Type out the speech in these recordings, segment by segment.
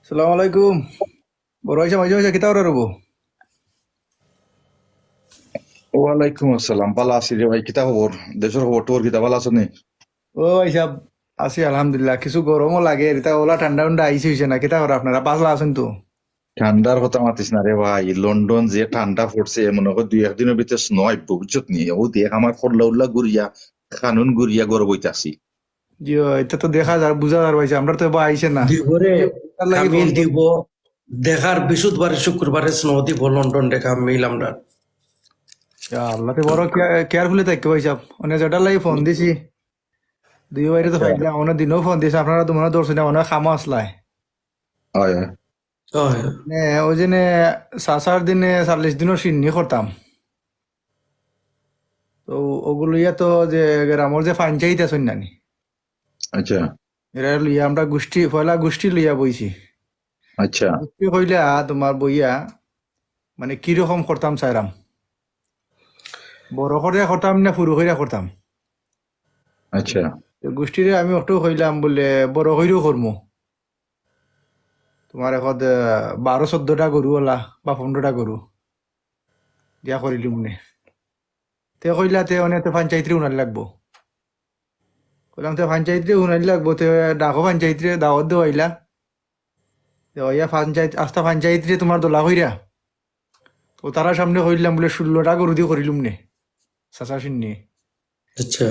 সালাম আলাইকুম। বড় হয়েছে মাঝে মাঝে কিতা করে রবো? ওয়ালাইকুম আসসালাম, ভালো আছি রে ভাই। কিতা খবর? দেশের খবর তোর কিতা, ভালো আছো নি? ও হিসাব আছি আলহামদুলিল্লাহ। কিছু গরমও লাগে, এটা ওলা ঠান্ডা ঠান্ডা আইসি হয়েছে না, কিতা করে আপনারা পাতলা আছেন তো? ঠান্ডার কথা মাতিস না রে ভাই। লন্ডন যে ঠান্ডা পড়ছে, মনে কর দুই একদিনের ভিতরে স্নো আইব, বুঝছত নি? ও দেখ আমার খরলা উল্লা গুড়িয়া খানুন গুড়িয়া গড় বইতাছি। জি ও, এটা তো দেখা যার বুঝা যার পাইছে, আমরা তো এবার আইসে না। দিবরে তার লাগি ফোন কামিল করছি। দিব দেখার বৃহস্পতিবারে শুক্রবারে স্নো দিব লন্ডন ডে কামিল আমরা। ইয়া আল্লাহ তে বড় কেয়ারফুলি থাকতে পাইছে। অনেক যেটার লাগি ফোন দিছি, দুই বাইরে তো আচ্ছা। পাইলাম, অনেক দিনও ফোন দিছে, আপনারা তো মনে ধরছেন না, অনেক খামো আসলাই। হয় হয়। হয়। নে ওই যে সার দিনে 40 দিনও সিন্নি করতাম। তো ওগুলো ইয়া তো যে গ্রামের যে পঞ্চায়েত আছে নানি, আচ্ছা এরা লইয়া আমরা গোষ্ঠী পয়লা গোষ্ঠী লইয়া বইছি। আচ্ছা গোষ্ঠী কইলা তোমার বইয়া মানে কিরকম করতাম চাইরাম, বড় করে করতাম না পুরো করে করতাম। আচ্ছা তো গোষ্ঠীরে আমি একটু কইলাম বলে বড় কইরেও করমু। তোমার এখন 12-14টা গরু ওলা বা 15টা গরু দিয়া করিলুম নে। তে কইলা তে অনেক পঞ্চায়েতরে উনার লাগবো। কইলাম তে পঞ্চায়েতরে উনার লাগবো, তে ডাকো পঞ্চায়েতরে দাওয়াত দেওয়াইলা। দেওয়াইয়া পঞ্চায়েত আস্তা পঞ্চায়েতরে তোমার দোলা কইরা ও তারা সামনে কইলাম বলে 16টা গরু দিয়ে করিলুম নে চাচা শুনিয়ে। আচ্ছা।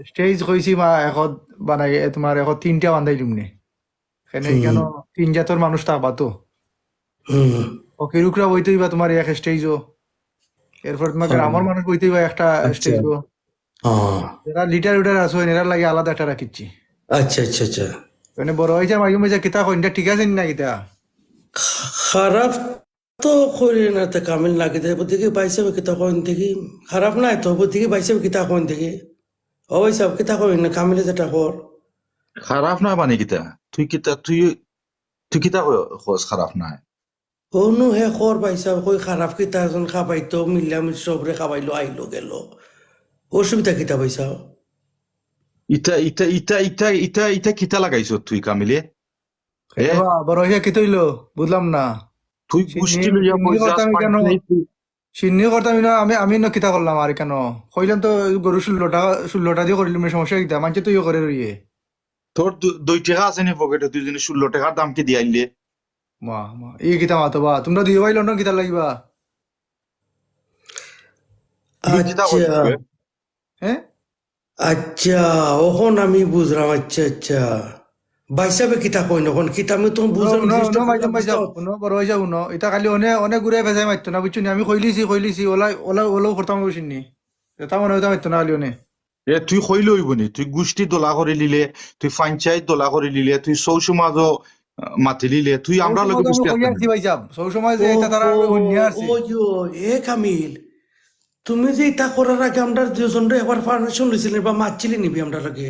স্টেজ কইছি মা এখন বানাই তোমার এখন 3টা বান্ধাইলুম নে। এখানে হুম কেন 3 জাতের মানুষ থাকবা তো। হুম। ও কেরুকরা বইতেই বা তোমার এক স্টেজও, এরপর তোমার হ্যাঁ, গ্রামের মানুষ বইতেই বা একটা আচ্ছা। স্টেজও। হ্যাঁ, যারা লিটার উটার আছে এরা লাগে আলাদা একটা রাখিচ্ছি। আচ্ছা আচ্ছা আচ্ছা। মানে বড় হয়েছে মাঝে মাঝে কিতা কইনটা ঠিক আছে না কিতা? খারাপ তো করি না তে কামিল লাগে দে বুদ্ধিকে পাইছে কিতা কইন দেখি। খারাপ নাই তো বুদ্ধিকে পাইছে কিতা কইন দেখি। ও সব কিতা কইন না কামিলে যেটা কর। খারাপ না মানে কিতা? তুই কিতা খোঁজ খারাপ নাই? অনু হে কর পাইছা কই খারাপ কিতা এখন খাবাইতো মিলামিল সবরে খাবাইলো আইলো গেল। অসুবিধা কিতা পাইছা? ইটা কিতা লাগাইছ তুই কামিলে? এ খেতে বা বড় হয়েছে কি তৈল বুঝলাম না। তুই সিন্নি গোষ্ঠী লইয়া সিন্নি বই যাস করতাম কেন? পাঞ্চায়েত। সিন্নি করতাম না, আমি ন কিতা করলাম আর কেন? কইলাম তো গরু 16টা দিয়ে করিলাম না, সমস্যা কিতা? মানছে তো ইয়ে করে রইয়ে। তোর 2 টাকা আছে নি পকেটে? তুই যদি 16 টাকার দাম কি দিয়ে আইলে? মা মা ই কিতা মাতো বা তোমরা দিয়ে পাইল না কিতা লাগিবা? তুই কিতা আচ্ছা করছিস বে? হ্যাঁ আচ্ছা, ওখন আমি বুঝলাম। আচ্ছা আচ্ছা, বাইসাবে কিতা কই নখন কিতা আমি তো উনো বুঝলাম উনো জিনিসটা উনো পুরা মাইজাম বুঝতে। পাইজাম উনো বড় হয়েছে উনো এটা খালি অনেক ঘুরে ভেজাই মারতো না বুঝছো নি? আমি কইলিছি ওলা ওলা ওলাও করতাম বুঝিনি। এটা মনে হইতা মারতো না খালি অনে। তুই কইলে হইব নি? তুই গোষ্ঠী দোলা করে লিলে, তুই পঞ্চায়েত দোলা করে লিলে, তুই সৌ সমাজ মাতি লিলে, তুই সব আমরা সময় লগে তো আমি বসতে কই আসতাম আসছি নাকি? ভাইজাব, সব সময় যে এটা তারা ওহো, শুনিয়ে আসছি। ওইও এ কামিল, তুমি যে ইতা করার আগে আমরা দুজন একবার পারমিশন লইছিলেন বা মারছিলেন নিবি আমরা লাগে?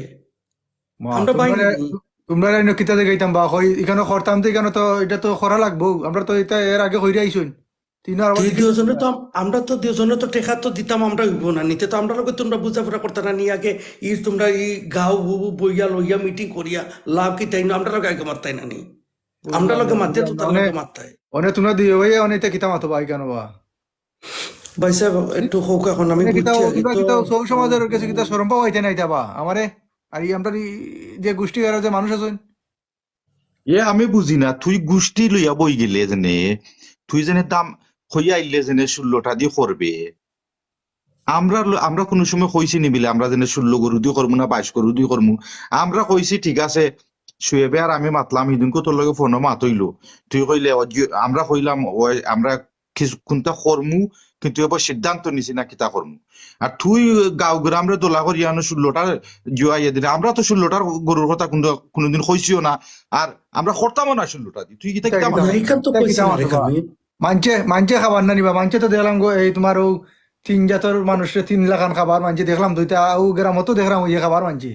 মা আমরা তোমরা বাইনি নি? তোমরা এনে কিতা দেখাইতাম বা কই এখানে করতাম তো এখানে তো এটা তো করা লাগবো, আমরা তো এটা এর আগে কইরা আইছুন। তিন আর আবার তুই দিকে দুজনে তো আমরা তো দুজনে তো টেকা তো দিতাম আমরা হইব না নিতে তো আমরা লগে তোমরা বুঝাফুরা করতে না নিয়ে আগে তোমরা গাও বুবু বইয়া লইয়া মিটিং করিয়া লাভ কি তাই না আমরা লগে আগে মারতাই না নি? আমরা বুঝলাম না লগে মারতে বুঝলাম তো না তার অনে লগে মারতাই। অনে তোমরা দিয়ে ভাই অনে এটা কিতা মাতো ভাই কেন বা? ভাই সাহেব একটু হোক, এখন আমি অনে কিতা বুঝছি আগে তোমরা তো। কিতা সব সমাজের কাছে কিতা শরম পাওয়া হইতে নাই যাবা আমারে। আর আমরা যে গোষ্ঠী এর যে মানুষ আছেন। আমি বুঝি না, তুই গোষ্ঠী লইয়া বই গেলে যেনে, তুই যেনে দাম হইয়া আইলে যেনে 16টা দিয়ে করবে। আমরা কোনো সময় কইছি নিবিলে আমরা যেন 16 গরু দিয়ে করবো না 22 গরু দিয়ে করবো? আমরা কইছি ঠিক আছে, শুয়েবে আর আমি মাতলাম সেদিনকে তোর লগে ফোনও মাত হইলো। তুই কইলে আমরা কইলাম আমরা কিছু কোনটা করমু, কিন্তু এবার সিদ্ধান্ত নিছি না কিতা করমু। আর তুই গাঁও গ্রামরে দোলা করি আনো 16টা জুয়াইয়া দিলে। আমরা তো 16টার গরুর কথা কোনোদিন কইছিও না, আর আমরা করতামও না 16টা দিয়ে। তুই কিতা কিতা কিতা কিতা মাতি? না এখান তো কিতা কইছি কিতা না রে মাতো বা? কামি। মানছে মানছে খাবার না নিবা, মানছে তো দেখলাম গো এই তোমার ও 3 জাতের মানুষের 3 লাখান খাবার মানছে দেখলাম, দুইটা ও গ্রামতো দেখলাম ওই খাবার মানছে।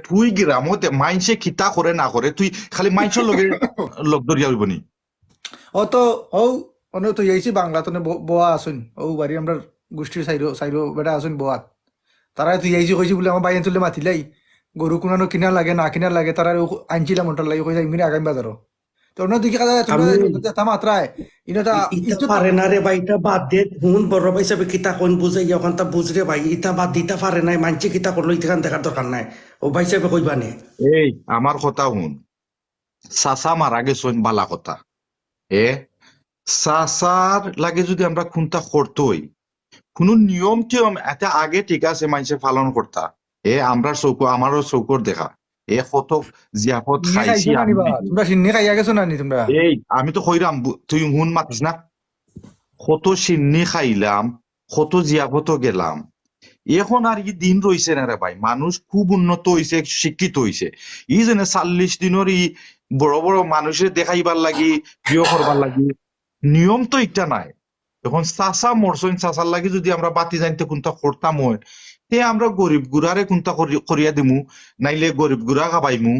তুই গ্রামতে মাইনসে কিতা করে না করে, তুই খালি মাইনসের লগে লগ ধরিয়া হইব নি? ও তো ও অন্য তো এইছি বাংলা তো বোয়া আসুন ও বাড়ি আমরা গোষ্ঠীর সাইরো সাইরো বেটা আসুন বোয়াত। তারা তুই এইছি কইছি বলে আমার বাইরে তুলে মাতিলাই গরু কোনানো কিনা লাগে না কিনা লাগে তারা আনছিলাম ওটার লাগে কইসা ইমিনে আগামী বাজারও। তো অন্যদিকে কাজে তোমরা আমি তা মাত্রায় এটা ইটা ইজ্জত পারে না রে ভাই, ইটা বাদ দে, হুন বড় ভাই হিসাবে কিতা কোন বুঝাই ওখান তা বুঝ রে ভাই, ইটা বাদ দিতে পারে নাই, মানছে কিতা করলো ইটাখান দেখার দরকার নাই, ও ভাই হিসাবে কইবা নে। এই আমার কথা শুন, চাচা মারা গেছেন বালা কথা। এ চাচার লাগে যদি আমরা খুনটা করতোই, কোনো নিয়ম টিয়ম এটা আগে ঠিক আছে মানুষে পালন করতা। আমরা চৌকো আমারও চৌকর দেখা কত জিয়াফত সিন্নি খাইছি খাইছো না আমি নিবা নিজে। তোমরা সিন্নি খাইয়া গেছো না নি তোমরা আমি তো কইরাম তুই হুন মাতিস না, কত সিন্নি খাইলাম, কত জিয়াফত গেলাম। এখন আর কি দিন রইছে না রে ভাই, মানুষ খুব উন্নত হইছে, শিক্ষিত হইছে। ই যেন 40 দিনের বড় বড় মানুষের দেখাইবার লাগি, প্রিয় করবার লাগি, নিয়ম তো একটা নাই। এখন চাচা মরছেন, চাচার লাগি যদি আমরা বাতি জানতে কোনটা করতাম হয়, তে আমরা গরিব গুড়ারে কোনটা করিয়া দিমু, নাইলে গরিব গুড়া খাবাইমু।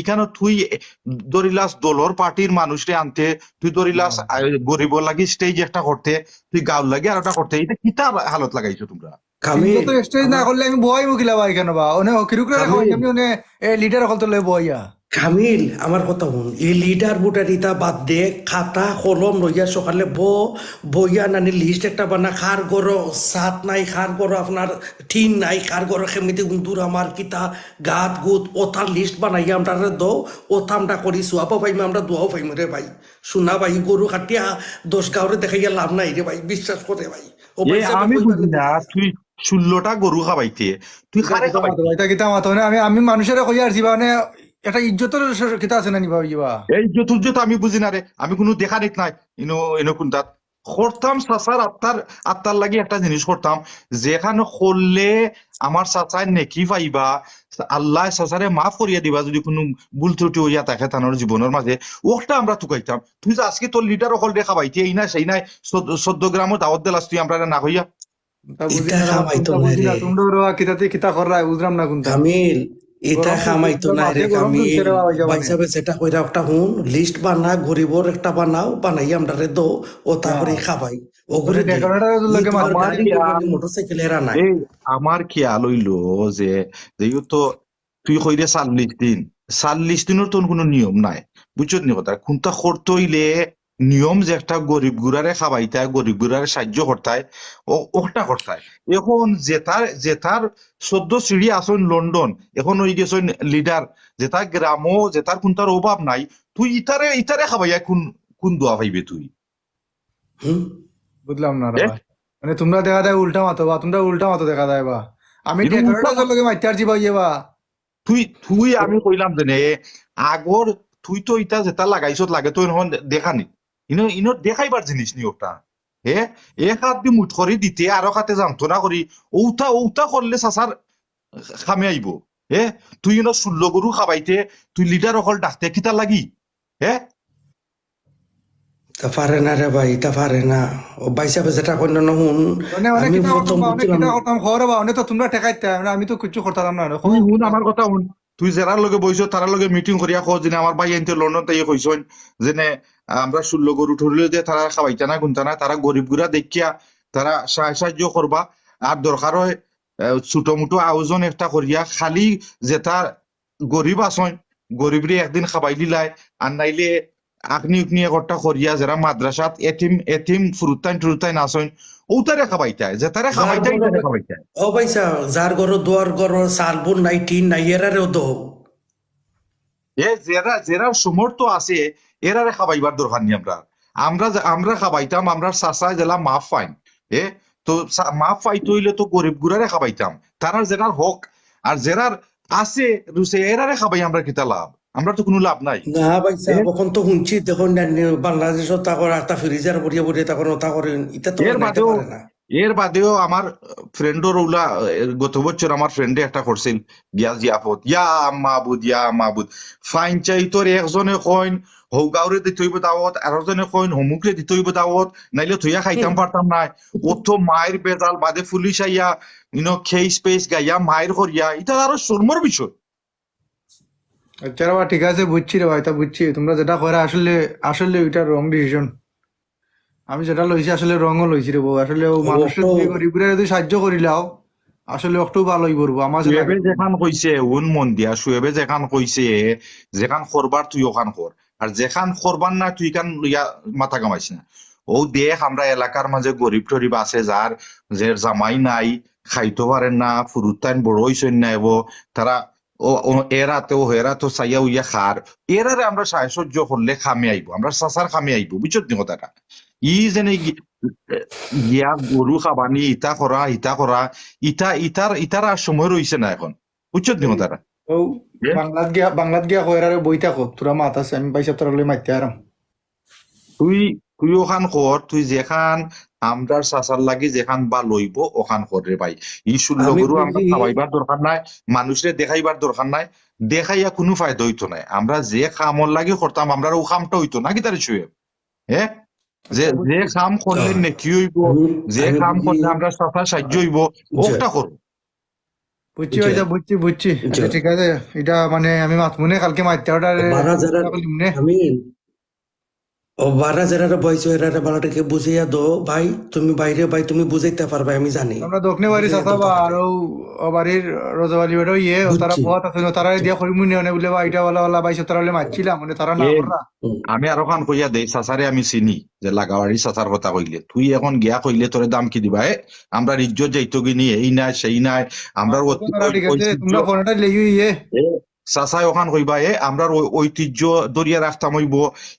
ইখানে তুই ধরিলাস দলর পার্টির মানুষরে আনতে, তুই ধরিলাস গরিবর লাগি স্টেজ একটা করতে, তুই গাঁর লাগি আর একটা করতে, এটা কিতা হালত লাগাইছো তোমরা? কামিল তো স্টেজ না করলে আমি বহাই মুখিলা ভাই কেন বা অনে কিরুকরা খাওয়াই আমি অনে লিডার হল তো লই বহাইয়া কামিল আমার কথা শুন, এই লিডার বুটার ইটা বাদ দে, খাতা কলম লইয়া সকালে বইয়া নানি লিস্ট একটা বানা, খার গড় সাত নাই, খার গড় আপনার ঠিন নাই, খার গড় খেমিতে উন্দুর আমার কিতা গাত গুত ওটার লিস্ট বানাইয়া আমরা দো, ওটা আমরা করি সুয়াবো ভাই, আমরা দোয়াও পাইম রে ভাই। শোনা ভাই, গরু কাটিয়া 10 গাঁৱরে দেখাইয়া লাভ নাই রে ভাই, বিশ্বাস করে ভাই। ও ভাই সাহেব আমি কইবা বুঝি না, তুই 16টা গরু খাবাইতে তুই খারে খাবাইতে। এটা কিতা মাতো না আমি মানুষের কইয়া আসছি বা মানে এটা ইজ্জতের কিতা আছে না নিবা ইবা এই চতুর্যত আমি বুঝি না রে, আমি কোনো দেখা দেখ নাই ইনো এনো কোনটাত করতাম। চাচার আত্মার লাগি একটা জিনিস করতাম, যেখানে করলে আমার চাচায় নেকি পাইবা, আল্লাহ চাচারে মাফ করিয়া দিবা যদি কোনো ভুল ত্রুটি হইয়া থাকে তানোর জীবনের মাঝে, ওটা আমরা টুকাইতাম। তুই যে আজকে তোর লিটার হল রে খাবাইতে এই না সেই নাই 14 গ্রামও দাওয়াত দিলাস তুই আমরা না হইয়া। তা বুঝি ইটা না খামাইতো না বুঝি রে না তোমরা কিতাতে কিতা কর রায় বুঝলাম না কোনটা কামিল, এটা গরম খামাইতো না রে গরম কামিল। দুধ ছেড়ে বাবা ভাই সাহেব সেটা কইরা একটা হুন লিস্ট বানা, গরিবর একটা বানাও, বানাই আমরা রে দো, ও তারপরে খাবাই ওগুরে দে। ডেকোরেটর ই লোকে তোমার মারবা আমার গাড়ি খেয়াল মোটরসাইকেল এরা নাই। এই আমার খেয়াল হইলো যে যেহেতু তুই কইরে 40 দিনের তো কোনো নিয়ম নাই, বুঝছত নি কথা কোনটা করতে হইলে নিয়ম যে একটা গরিব গুড়ারে খাবাইতায়, গরিব গুড়ারে সাহায্য করতায়, ওটা করতায়। এখন জেতার 14 সিঁড়ি আসন লন্ডন, এখন ওই গেছেন লিডার, যেটা গ্রামও যেটার কোনটার অভাব নাই, তুই ইতারে খাবাইয়া কোন দোয়া পাইবে তুই? হুম বুঝলাম না রে এ? ভাই মানে তোমরা দেখা যায় উল্টা মাতো বা তোমরা উল্টা মাতো দেখা যায় বা আমি এটা উল্টা ডেকোরেটর লোকে মাইতে আরছি বা ইয়ে বা তুই আমি কইলাম যে আগর তুই তো ইটা যেটা লাগাইছত লাগে তো এখন দেখা নি, ইনো দেখাইবার জিনিস নি ওটা। এক হাত দি মুঠ করে দিতে আরো হাতে জানতো না করি, ওটা করলে চাচার খামে আইব। তুই 16 গরু খাবাইতে তুই লিডার অকল ডাকতে কিতা লাগি? তা পারে না রে ভাই, তা পারে না। ও ভাই সাহেব যেটা কইল না হুন, অনেক আমি কিতা প্রথম করতাম অনেক বুঝছিলাম কিতা করতাম খবর বা অনেক তো তোমরা ঠেকাইতে আমি তো কিছু করতাম না তুই শুন আমার কথা শুন, তুই যারার লগে বইছ তার লগে মিটিং করিয়া খোঁজ যে আমার ভাই এনতে লন্ডন তাই কইছেন যে আমরা 16 গরু ঠরলে যে তারা খাওয়াইতা না গুনতা না, তারা গরিব গুড়া দেখিয়া তারা সাহায্য করবা। আর দরকার হয় ছোট মোটো আয়োজন একটা করিয়া খালি যেটা গরিব আসন গরিবরে একদিন খাবাই দিলাই, আর নাইলে আগনি উকনি একটা করিয়া যারা মাদ্রাসাত এতিম ফুরুতাইন আসন ওটারে খাবাইতায়, যে তারা খাবাইতাই তারা খাবাইতায়। ও ভাই সাহেব যার ঘর দুয়ার ঘর সালবুন নাই, টিন নাই, এরারেও দো। যারা সমর্থ আছে এরারে খাবাইবার দরকার নেই। আমরা খাবাইতাম, আমরা চাচা জেলা মাফ পাইন। তো মাফ পাইতে হইলে তো গরিব গুড়ারে খাবাইতাম, তারা জেরার হক। আর জেরার আছে রুসে এরারে খাবাই আমরা কিতা লাভ? আমরা তো কোনো লাভ নাই। না ভাই সাহেব এখন তো শুনছি দেখুন বাংলাদেশত তাকর একটা ফ্রিজার বড়িয়া বড়িয়া তখন ওটা করেন, এটা তো এর বানাইতে বাদেও পারে না। এর বাদেও আমার ফ্রেন্ডর ওলা গত বছর আমার ফ্রেন্ডে একটা করছিল গিয়া জিয়াফত, ইয়া মাহবুদ ফাইন চাই তোর একজনে কইন হৌগাঁওরে দিতে হইব দাওয়াত, আরেকজনে কইন হমুকরে দিতে হইব দাওয়াত, নাইলে থইয়া খাইতাম পারতাম নাই। অত মায়ের বেজাল বাদে পুলিশ আইয়া খেই স্পেস গাইয়া মায়ের করিয়া, এটা আরো শর্মর বিষয়। আচ্ছা রে ভাই ঠিক আছে বুঝছি রে ভাই তা বুঝছি তোমরা যেটা করে আসলে আসলে ওইটা রং ডিসিশন আমি যেটা লইছি আসলে রঙও লইছি রে বউ আসলে ও মানুষের ওটো যদি গরিবরা যদি সাহায্য করিলাও আসলে একটু ভালোই করবো আমার যে সুয়েবে লাগে। যেখান কইছে উন মন দিয়া সুয়েবে যেখান কইছে যেখান করবার তুই ওখান কর, আর যেখান করবার না তুই কান লইয়া মাথা কামাইস না। ও দেখ আমরা এলাকার মাঝে গরিব টরিব আছে যার যে জামাই নাই, খাইতে পারেন না, ফুরুতাইন বড় হইছেন না এবো, তারা এরা তো চাইয়া উইয়া খার, এরারে আমরা সাহায্য করলে খামে আইব, আমরা সাসার খামে আইব, বুঝছো নি কথাটা? ই যেন গিয়া গরু খাবানি ইটা করা ইটার আর সময় রইছে না এখন, বুঝছো নি কথাটা? ও বাংলাত গিয়া কয়রারে বই থাকো তোরা মাত আছে আমি পয়সা তোরা লই মারতে আরাম। তুই তুই ওখান কর, তুই যেখান আমরার চাচার লাগি যেখান বা লইব ওখান কর রে ভাই। ই ষোলো আমি গরু আমরা বুঝি খাওয়াইবার দরকার নাই, মানুষরে দেখাইবার দরকার নাই, দেখাইয়া কোনো ফায়দা হইতো নাই। আমরা যে খামর লাগি করতাম আমরা ও খামটা হইতো না কি তার শুয়ে, হ্যাঁ? যে আচ্ছা যে বুঝছি খাম করলে আহ, নেকি হইব, আমি যে আমি খাম বুঝি করলে আমরা চাচার সাহায্য হইব, যে ওটা করো। বুঝছি যে ভাইজা বুঝছি যে আচ্ছা ঠিক আছে। এটা মানে আমি মাতমুনে কালকে মারতে ওটারে বারা যারা নে। আমি ও বারা যারা বয়স এরা বালাটাকে বুঝিয়া দো ভাই, তুমি বাইরে ভাই তুমি বুঝাইতে পারবে আমি জানি, আমরা দক্ষিণে বাড়ি বুঝাইয়া চাচা দো বা তারারে। আর ও বাড়ির রোজাবালি বেড়ো তারা বুঝছি বহুত আছে তারা দিয়া করিমু নিয়ে বলে বা এটা ওলা বাইশ তারা বলে মারছিলাম মানে তারা না এ কররা। হুম, আমি আরো খান কইয়া দেই চাচারে আমি চিনি, যে লাগাবাড়ি চাচার কথা কইলে তুই এখন গিয়া কইলে তোরে দাম কি দিবা? আমরা ইজ্জত যাইতো গিনি, এই নাই সেই নাই, আমরা ঠিক আছে ঐতিহ্য তোমরা ফোনটা লেগে এ চাচাই ওখান কইবা আমরা ঐতিহ্য দরিয়া রাখতাম হইব,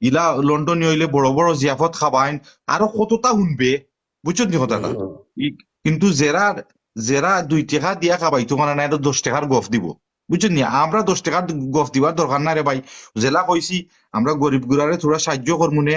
ইলা লন্ডনে হইলে বড় বড় জিয়াফত খাবাইন, আরো কতটা শুনবে, বুঝছো নি কথাটা? হুম, কিন্তু জেরা জেরা 2 টাকা দিয়া খাবাইতো মানে না, এটা 10 টাকার গফ দিব, বুঝছো নি? আমরা 10 টাকার গফ দিবার দরকার নাই রে ভাই। জেলা কইছি আমরা গরিব গুড়ারে থোড়া সাহায্য করমুনে,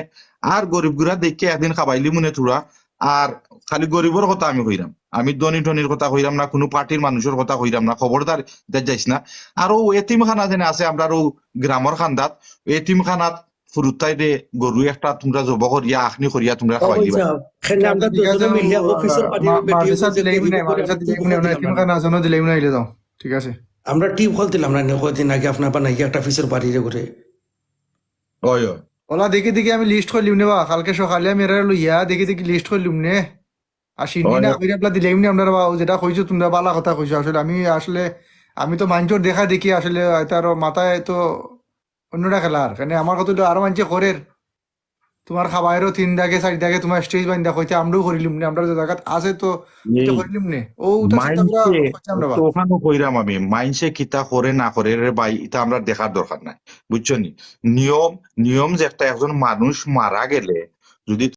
আর গরিব গুড়া দেখে একদিন খাবাইলি মনে থোড়া। আর খালি গরিবের কথা আমি কইরাম, আমি ধনী ধনীর কথা কইরাম না, কোনো পার্টির মানুষের কথা কইরাম না, খবরদার যাইস না। আর ও এতিম খানা যেন আছে আমরা ও গ্রামের খান্দাত, এতিম খানাত ফুরুতাই দে গরু একটা তোমরা জব করিয়া আখনি করিয়া তোমরা ও খাওয়াই দিবা। বলছা এখানে আমরা ঠিক আছে দুজনে মিলিয়া অফিসের বাড়ির বেটি মাদ্রাসা যে দিলেই গরিব নাই করে মাদ্রাসা আমি দিলেই টিপ নাই কল দিলাম এতিম না, খানা জন্য দিলেই নাই দাও ঠিক আছে। আমরা টিপ কল দিলাম না কদিন আগে আপনার বানাই একটা অফিসের বাড়িরে করে। ওই ওই ওলা দেখি আমি লিস্ট করলিম নে বা কালকে সকালে আমি এরা লইয়া দেখি লিস্ট করলিম নে আর সিন্নি ওই না কইরা আপনার দিলেই নে আপনারা বা যেটা কইছো তোমরা বালা কথা কইছো আসলে আমি তো মাঞ্চর দেখা দেখি আসলে তার মাথায় তো অন্যটা খেলার কেন আমার কথা আরো মানছে করে তোমার খাবারেরও 3 দাগে 4 দাগে তোমার স্টেজ বাইন্দা কইতে আমরাও করিলিম নে আমরা যে জায়গা আছে তো এটা এই করিলিম নে ও তো চিন্তা করা মাইনসে কইছে আমরা বা তো ওখানে কইরাম আমি, মাইনসে কিতা করে না করে রে ভাই এটা আমরা দেখার দরকার নাই, বুঝছো নি? নিয়ম নিয়ম যে একটা একজন মানুষ মারা গেলে যদি